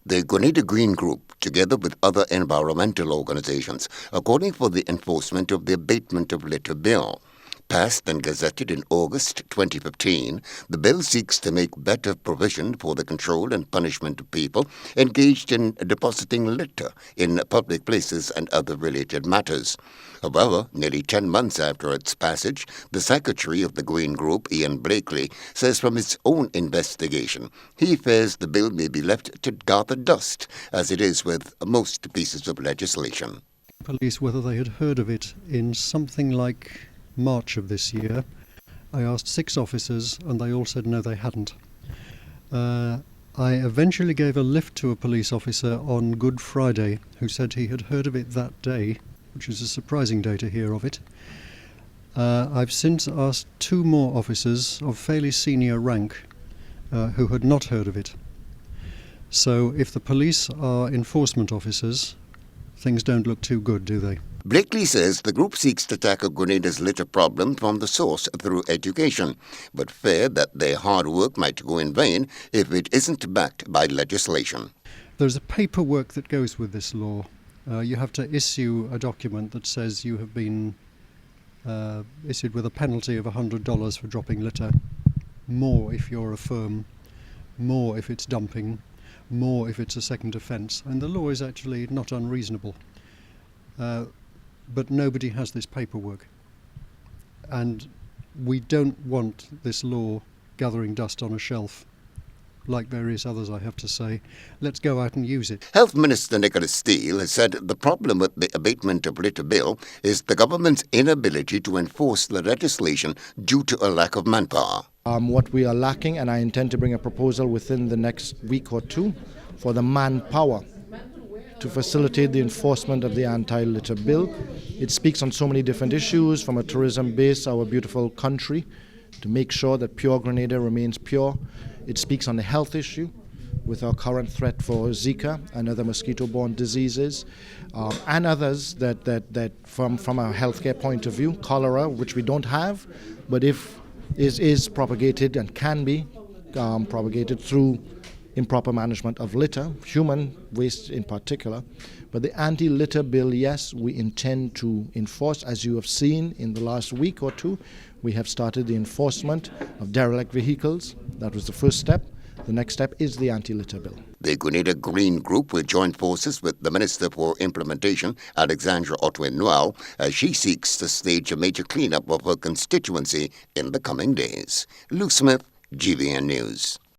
The Grenada Green Group, together with other environmental organizations, are calling for the enforcement of the abatement of litter bill. Passed and gazetted in August 2015, the bill seeks to make better provision for the control and punishment of people engaged in depositing litter in public places and other related matters. However, nearly 10 months after its passage, the secretary of the Green Group, Ian Blakely, says from his own investigation, he fears the bill may be left to gather dust, as it is with most pieces of legislation. Police whether they had heard of it in something like March of this year. I asked 6 officers and they all said no, they hadn't. I eventually gave a lift to a police officer on Good Friday who said he had heard of it that day, which is a surprising day to hear of it. I've since asked 2 more officers of fairly senior rank who had not heard of it. So if the police are enforcement officers, things don't look too good, do they? Blakely says the group seeks to tackle Grenada's litter problem from the source through education, but fear that their hard work might go in vain if it isn't backed by legislation. There's a paperwork that goes with this law. You have to issue a document that says you have been issued with a penalty of $100 for dropping litter, more if you're a firm, more if it's dumping, more if it's a second offence, and the law is actually not unreasonable. But nobody has this paperwork, and we don't want this law gathering dust on a shelf, like various others, I have to say. Let's go out and use it. Health Minister Nicholas Steele has said the problem with the abatement of litter bill is the government's inability to enforce the legislation due to a lack of manpower. What we are lacking, and I intend to bring a proposal within the next week or 2 for the manpower to facilitate the enforcement of the anti-litter bill. It speaks on so many different issues, from a tourism base, our beautiful country, to make sure that pure Grenada remains pure. It speaks on the health issue with our current threat for Zika and other mosquito-borne diseases, and others that from a healthcare point of view, cholera, which we don't have, but if is propagated and can be propagated through improper management of litter, human waste in particular. But the anti-litter bill, yes, we intend to enforce. As you have seen in the last week or 2, we have started the enforcement of derelict vehicles. That was the first step. The next step is the anti-litter bill. The Grenada Green Group will join forces with the Minister for Implementation, Alexandra Otwin-Noel, as she seeks to stage a major cleanup of her constituency in the coming days. Luke Smith, GVN News.